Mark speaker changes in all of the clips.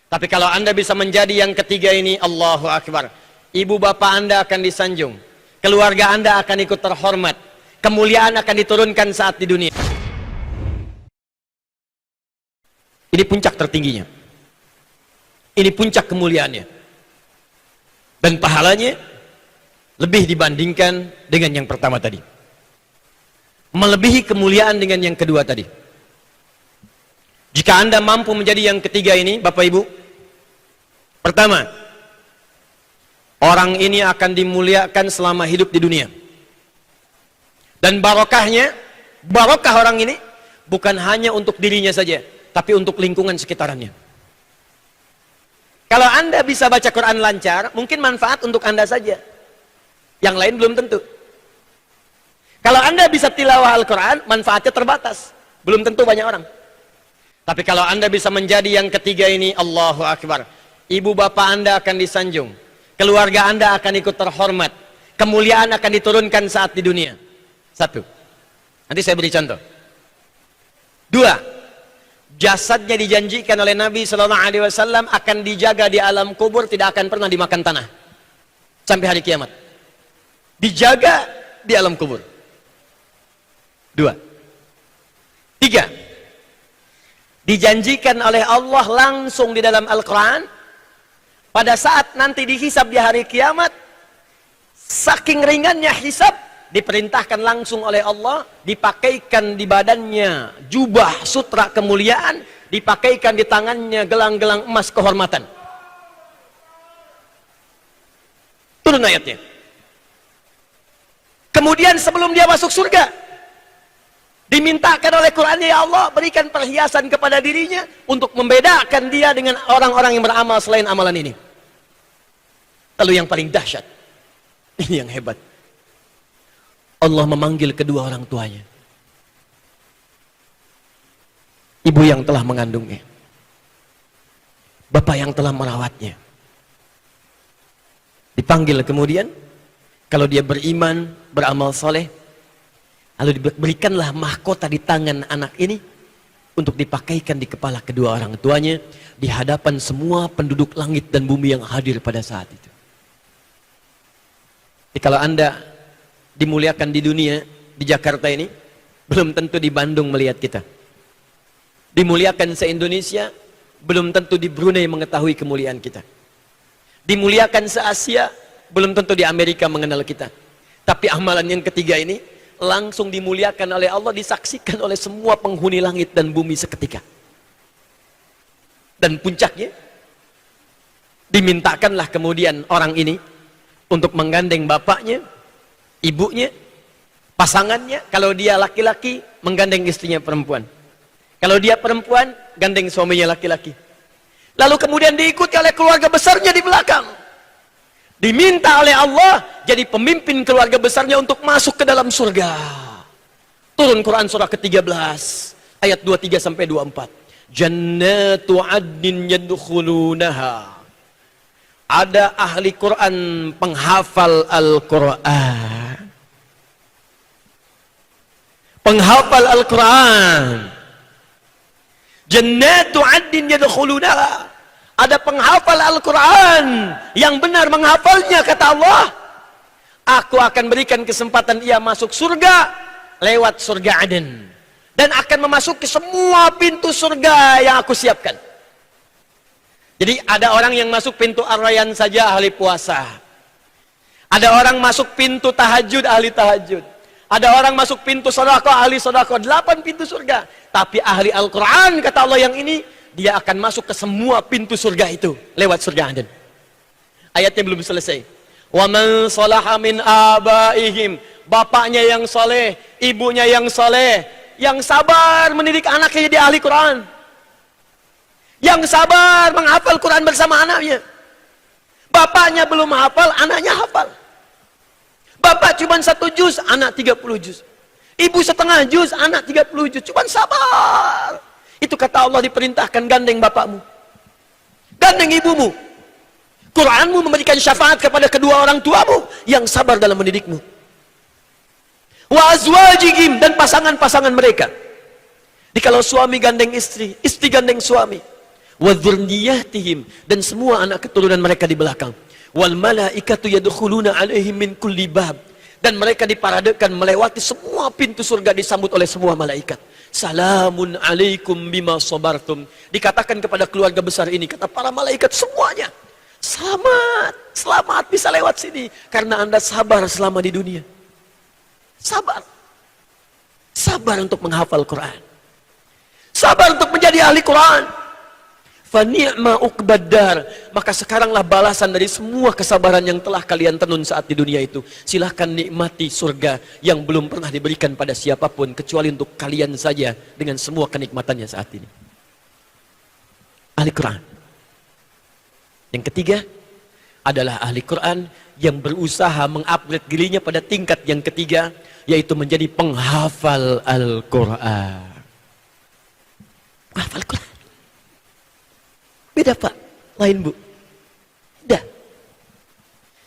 Speaker 1: Tapi kalau Anda bisa menjadi yang ketiga ini, Allahu Akbar, ibu bapak Anda akan disanjung, keluarga Anda akan ikut terhormat, kemuliaan akan diturunkan saat di dunia. Ini puncak tertingginya, ini puncak kemuliaannya, dan pahalanya lebih dibandingkan dengan yang pertama tadi, melebihi kemuliaan dengan yang kedua tadi. Jika Anda mampu menjadi yang ketiga ini, Bapak Ibu, pertama, orang ini akan dimuliakan selama hidup di dunia. Dan barokahnya, barokah orang ini bukan hanya untuk dirinya saja, tapi untuk lingkungan sekitarannya. Kalau Anda bisa baca Quran lancar, mungkin manfaat untuk Anda saja, yang lain belum tentu. Kalau Anda bisa tilawah Al-Quran, manfaatnya terbatas, belum tentu banyak orang. Tapi kalau Anda bisa menjadi yang ketiga ini, Allahu Akbar, ibu bapak Anda akan disanjung, keluarga Anda akan ikut terhormat, kemuliaan akan diturunkan saat di dunia. Satu, nanti saya beri contoh. Dua, jasadnya dijanjikan oleh Nabi SAW akan dijaga di alam kubur, tidak akan pernah dimakan tanah sampai hari kiamat. Dijaga di alam kubur. Dua. Tiga, dijanjikan oleh Allah langsung di dalam Al-Quran, pada saat nanti dihisab di hari kiamat, saking ringannya hisab, diperintahkan langsung oleh Allah, dipakaikan di badannya jubah sutra kemuliaan, dipakaikan di tangannya gelang-gelang emas kehormatan. Turun ayatnya. Kemudian sebelum dia masuk surga, dimintakan oleh Qurannya, ya Allah, berikan perhiasan kepada dirinya untuk membedakan dia dengan orang-orang yang beramal selain amalan ini. Lalu yang paling dahsyat, ini yang hebat, Allah memanggil kedua orang tuanya, ibu yang telah mengandungnya, bapak yang telah merawatnya. Dipanggil kemudian, kalau dia beriman, beramal soleh, lalu diberikanlah mahkota di tangan anak ini untuk dipakaikan di kepala kedua orang tuanya di hadapan semua penduduk langit dan bumi yang hadir pada saat itu. Jadi kalau Anda dimuliakan di dunia, di Jakarta ini, belum tentu di Bandung melihat kita. Dimuliakan se-Indonesia, belum tentu di Brunei mengetahui kemuliaan kita. Dimuliakan se-Asia, belum tentu di Amerika mengenal kita. Tapi amalan yang ketiga ini langsung dimuliakan oleh Allah, disaksikan oleh semua penghuni langit dan bumi seketika. Dan puncaknya, dimintakanlah kemudian orang ini untuk menggandeng bapaknya, ibunya, pasangannya. Kalau dia laki-laki, menggandeng istrinya perempuan. Kalau dia perempuan, gandeng suaminya laki-laki. Lalu kemudian diikuti oleh keluarga besarnya di belakang. Diminta oleh Allah jadi pemimpin keluarga besarnya untuk masuk ke dalam surga. Turun Quran surah ke-13 ayat 23 sampai 24. Jannatu 'adnin yadkhulunaha. Ada ahli Quran, penghafal Al-Quran, penghafal Al-Quran. Jannatu 'adnin yadkhulunaha. Ada penghafal Al-Quran yang benar menghafalnya, kata Allah, aku akan berikan kesempatan ia masuk surga lewat surga Aden, dan akan memasuki semua pintu surga yang aku siapkan. Jadi ada orang yang masuk pintu Ar-Rayyan saja ahli puasa, ada orang masuk pintu tahajud ahli tahajud, ada orang masuk pintu sedekah ahli sedekah, 8 pintu surga. Tapi ahli Al-Quran, kata Allah, yang ini dia akan masuk ke semua pintu surga itu lewat surga Aden. Ayatnya belum selesai. Wa man salaha min abaihim, bapaknya yang saleh, ibunya yang saleh, yang sabar mendidik anaknya jadi ahli Quran, yang sabar menghafal Quran bersama anaknya. Bapaknya belum hafal, anaknya hafal. Bapak cuma 1 juz, anak 30 juz. Ibu setengah juz, anak 30 juz. Cuma sabar. Itu kata Allah, diperintahkan gandeng bapakmu, gandeng ibumu. Quranmu memberikan syafaat kepada kedua orang tuamu yang sabar dalam mendidikmu. Wa azwajihim, dan pasangan-pasangan mereka. Jadi kalau suami gandeng istri, istri gandeng suami. wa dzurriyyatihim, dan semua anak keturunan mereka di belakang. Wal malaikatu yadkhuluna 'alaihim min kulli bab, dan mereka diparadekan melewati semua pintu surga, disambut oleh semua malaikat. Salamun alaikum bima sabartum. Dikatakan kepada keluarga besar ini, kata para malaikat semuanya, selamat, selamat bisa lewat sini karena Anda sabar selama di dunia. Sabar. Sabar untuk menghafal Quran. Sabar untuk menjadi ahli Quran. Fa ni'ma uqbaddar. Maka sekaranglah balasan dari semua kesabaran yang telah kalian tenun saat di dunia itu. Silahkan nikmati surga yang belum pernah diberikan pada siapapun kecuali untuk kalian saja dengan semua kenikmatannya saat ini. Ahli Quran. Yang ketiga adalah ahli Quran yang berusaha mengupgrade dirinya pada tingkat yang ketiga, yaitu menjadi penghafal Al-Quran. Penghafal Quran. Beda Pak, lain Bu. Beda.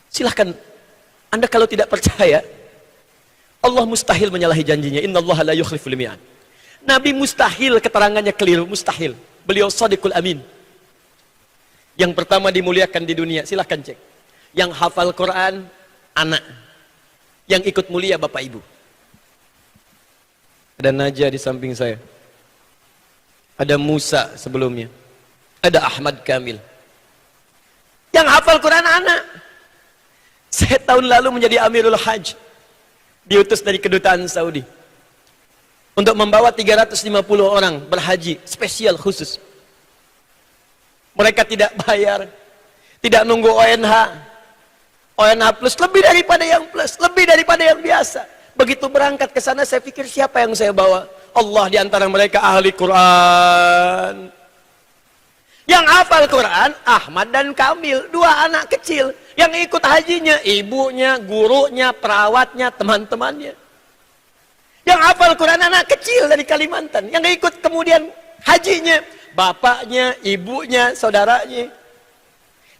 Speaker 1: Silahkan, Anda kalau tidak percaya, Allah mustahil menyalahi janjinya. Innallaha la yukhliful mi'ad. Nabi mustahil keterangannya keliru, mustahil. Beliau shadiqul amin. Yang pertama dimuliakan di dunia, silahkan cek. Yang hafal Quran, anak. Yang ikut mulia bapak ibu. Ada Najah di samping saya. Ada Musa sebelumnya. Ada Ahmad Kamil. Yang hafal Quran anak. Saya tahun lalu menjadi Amirul Hajj. Diutus dari kedutaan Saudi. Untuk membawa 350 orang berhaji. Spesial khusus. Mereka tidak bayar. Tidak nunggu ONH. ONH plus. Lebih daripada yang plus. Lebih daripada yang biasa. Begitu berangkat ke sana saya pikir siapa yang saya bawa? Allah di antara mereka ahli Quran. Yang hafal Quran, Ahmad dan Kamil, dua anak kecil. Yang ikut hajinya, ibunya, gurunya, perawatnya, teman-temannya. Yang hafal Quran anak kecil dari Kalimantan. Yang ikut kemudian hajinya, bapaknya, ibunya, saudaranya.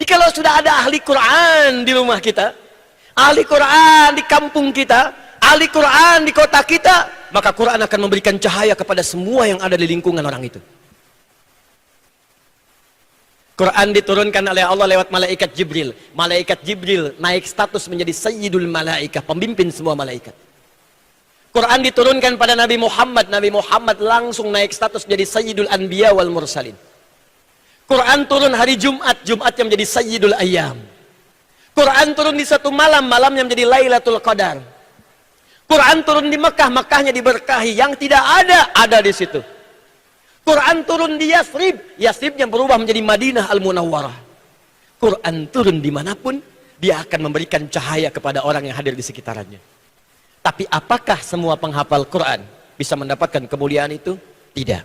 Speaker 1: Jadi kalau sudah ada ahli Quran di rumah kita, ahli Quran di kampung kita, ahli Quran di kota kita, maka Quran akan memberikan cahaya kepada semua yang ada di lingkungan orang itu. Quran diturunkan oleh Allah lewat malaikat Jibril. Malaikat Jibril naik status menjadi Sayyidul Malaikah, pemimpin semua malaikat. Quran diturunkan pada Nabi Muhammad. Nabi Muhammad langsung naik status menjadi Sayyidul Anbiya wal Mursalin. Quran turun hari Jumat, Jumat yang menjadi Sayyidul Ayyam. Quran turun di satu malam, malamnya menjadi Lailatul Qadar. Quran turun di Mekah, Mekahnya diberkahi. Yang tidak ada di situ. Quran turun di Yathrib, Yathribnya berubah menjadi Madinah Al-Munawwarah. Quran turun dimanapun, dia akan memberikan cahaya kepada orang yang hadir di sekitarnya. Tapi apakah semua penghafal Quran bisa mendapatkan kemuliaan itu? Tidak.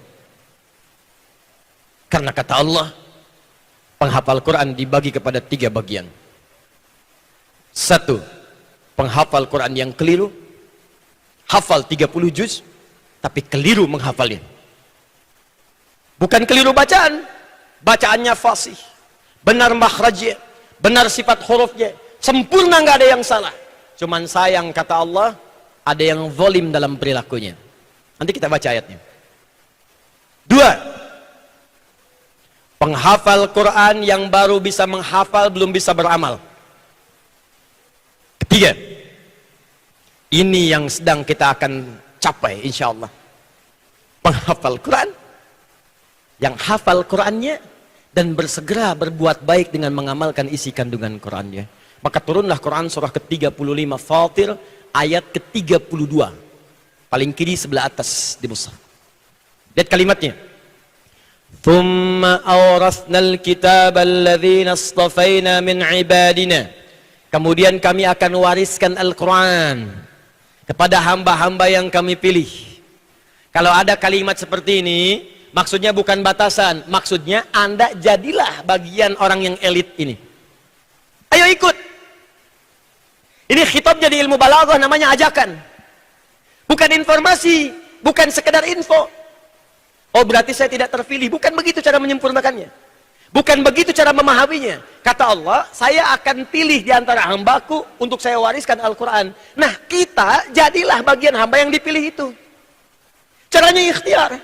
Speaker 1: Karena kata Allah, penghafal Quran dibagi kepada 3 bagian. 1. Penghafal Quran yang keliru, hafal 30 juz, tapi keliru menghafalnya. Bukan keliru bacaan, bacaannya fasih, benar makhrajnya, benar sifat hurufnya, sempurna, nggak ada yang salah. Cuman sayang kata Allah, ada yang zalim dalam perilakunya. Nanti kita baca ayatnya. 2. Penghafal Quran yang baru bisa menghafal belum bisa beramal. 3. Ini yang sedang kita akan capai insya Allah. Penghafal Quran yang hafal Qurannya dan bersegera berbuat baik dengan mengamalkan isi kandungan Qurannya. Maka turunlah Quran surah ke-35 Fatir ayat ke-32. Paling kiri sebelah atas di mushaf. Lihat kalimatnya. Thumma awrathnal kitaba alladhina astafaina min ibadina. Kemudian kami akan wariskan Al-Quran kepada hamba-hamba yang kami pilih. Kalau ada kalimat seperti ini, maksudnya bukan batasan, maksudnya Anda jadilah bagian orang yang elit ini. Ayo ikut. Ini khitabnya di ilmu balaghah namanya ajakan. Bukan informasi, bukan sekedar info. Oh berarti saya tidak terpilih, bukan begitu cara menyempurnakannya. Bukan begitu cara memahaminya. Kata Allah, saya akan pilih di antara hambaku untuk saya wariskan Al-Quran. Nah kita jadilah bagian hamba yang dipilih itu. Caranya ikhtiar.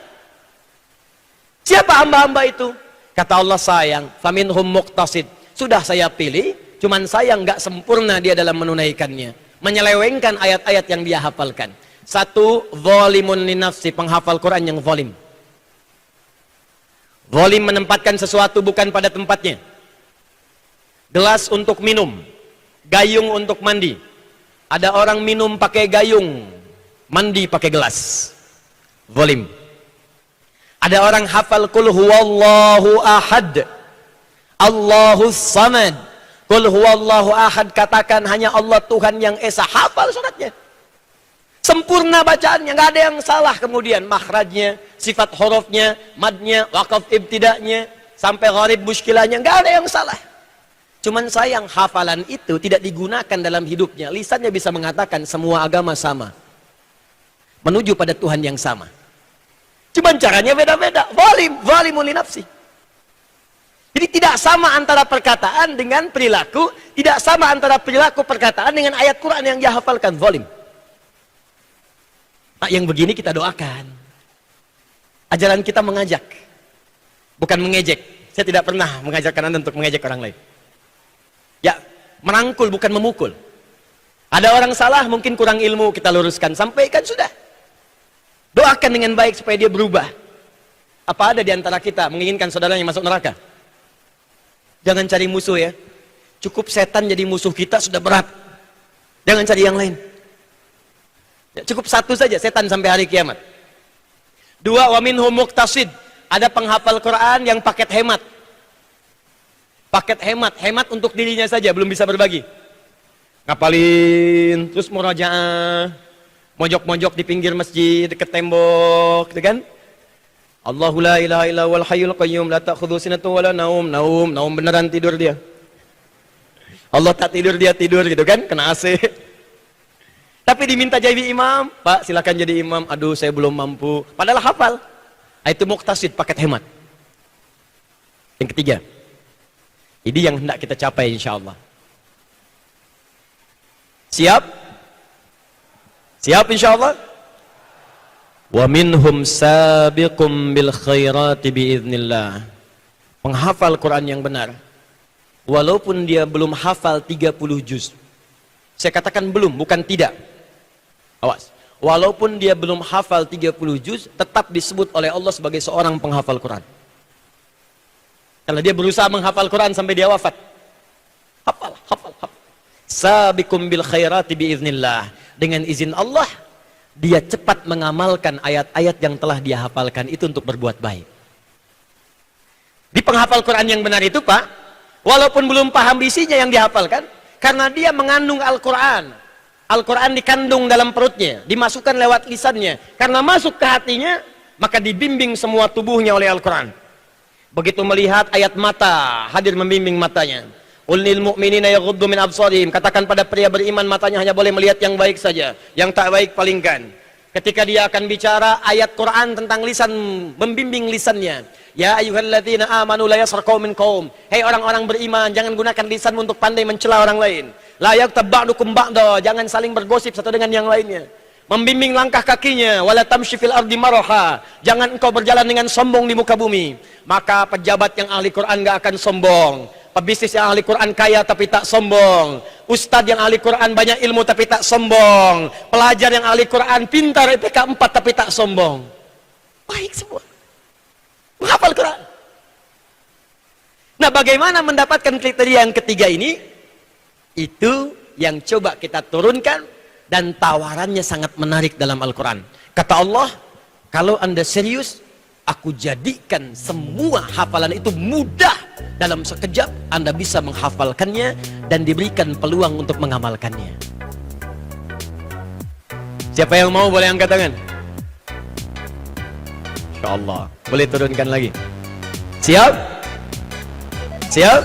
Speaker 1: Siapa hamba-hamba itu? Kata Allah sayang, faminhum muqtasid. Sudah saya pilih, cuman sayang nggak sempurna dia dalam menunaikannya. Menyelewengkan ayat-ayat yang dia hafalkan. Satu, zalimun linafsi, penghafal Quran yang zalim. Zalim menempatkan sesuatu bukan pada tempatnya. Gelas untuk minum, gayung untuk mandi. Ada orang minum pakai gayung, mandi pakai gelas. Zalim. Ada orang hafal qul huwallahu ahad, Allahus samad. Qul huwallahu ahad, katakan hanya Allah Tuhan yang esa. Hafal suratnya. Sempurna bacaannya, nggak ada yang salah. Kemudian makhrajnya, sifat hurufnya, madnya, waqaf ibtidaknya, sampai gharib muskilahnya, nggak ada yang salah. Cuman sayang hafalan itu tidak digunakan dalam hidupnya. Lisannya bisa mengatakan semua agama sama, menuju pada Tuhan yang sama. Cuman caranya beda-beda. Zalimun li nafsi. Jadi tidak sama antara perkataan dengan perilaku, tidak sama antara perilaku perkataan dengan ayat Quran yang dia hafalkan. Zalim. Nah, yang begini kita doakan. Ajaran kita mengajak, bukan mengejek. Saya tidak pernah mengajarkan Anda untuk mengejek orang lain. Ya, merangkul bukan memukul. Ada orang salah, mungkin kurang ilmu, kita luruskan, sampaikan, sudah. Doakan dengan baik supaya dia berubah. Apa ada di antara kita menginginkan saudaranya masuk neraka? Jangan cari musuh ya. Cukup setan jadi musuh kita sudah berat. Jangan cari yang lain. Ya, cukup satu saja, setan sampai hari kiamat. Dua, wa minhum muqtasid. Ada penghafal Quran yang paket hemat. Paket hemat, hemat untuk dirinya saja, belum bisa berbagi. Ngapalin, terus murajaah, mojok-mojok di pinggir masjid, dekat tembok, gitu kan? Allahu la ilaha illa wal hayyul qayyum la ta'khudhu sinatun wala naum. Naum beneran tidur dia. Allah tak tidur, dia tidur gitu kan, kena AC. Tapi diminta jadi imam, Pak silakan jadi imam. Aduh saya belum mampu. Padahal hafal. Itu muqtasid, paket hemat. Yang ketiga, ini yang hendak kita capai insyaallah. Siap? Siap insyaallah? Wa minhum sabiqum bil khairati biiznillah. Penghafal Quran yang benar, walaupun dia belum hafal 30 juz. Saya katakan belum, bukan tidak. Awas. Walaupun dia belum hafal 30 juz, tetap disebut oleh Allah sebagai seorang penghafal Quran. Kalau dia berusaha menghafal Quran sampai dia wafat. Hafal. Sabiqum bil khairati biiznillah. Dengan izin Allah, dia cepat mengamalkan ayat-ayat yang telah dia hafalkan itu untuk berbuat baik. Di penghafal Quran yang benar itu, Pak, walaupun belum paham isinya yang dihafalkan, karena dia mengandung Al-Quran. Al-Quran dikandung dalam perutnya, dimasukkan lewat lisannya. Karena masuk ke hatinya, maka dibimbing semua tubuhnya oleh Al-Quran. Begitu melihat ayat mata, hadir membimbing matanya. Qul lil mu'minina yaghuddu min absarihim. Katakan pada pria beriman, matanya hanya boleh melihat yang baik saja, yang tak baik palingkan. Ketika dia akan bicara ayat Quran tentang lisan, membimbing lisannya. Ya ayyuhalladzina amanu la yaskhar qaumin qaum. Hei orang-orang beriman, jangan gunakan lisanmu untuk pandai mencela orang lain. La yaghtab ba'dukum ba'da, jangan saling bergosip satu dengan yang lainnya. Membimbing langkah kakinya, wala tamshi fil ardi maraha. Jangan engkau berjalan dengan sombong di muka bumi. Maka pejabat yang ahli Quran enggak akan sombong. Pebisnis yang ahli Quran kaya tapi tak sombong. Ustadz yang ahli Quran banyak ilmu tapi tak sombong. Pelajar yang ahli Quran pintar IPK 4 tapi tak sombong. Baik semua. Menghafal Quran. Nah, bagaimana mendapatkan kriteria yang ketiga ini? Itu yang coba kita turunkan, dan tawarannya sangat menarik dalam Al-Quran. Kata Allah, kalau Anda serius, aku jadikan semua hafalan itu mudah. Dalam sekejap Anda bisa menghafalkannya dan diberikan peluang untuk mengamalkannya. Siapa yang mau boleh angkat tangan? Insya Allah. Boleh turunkan lagi. Siap? Siap?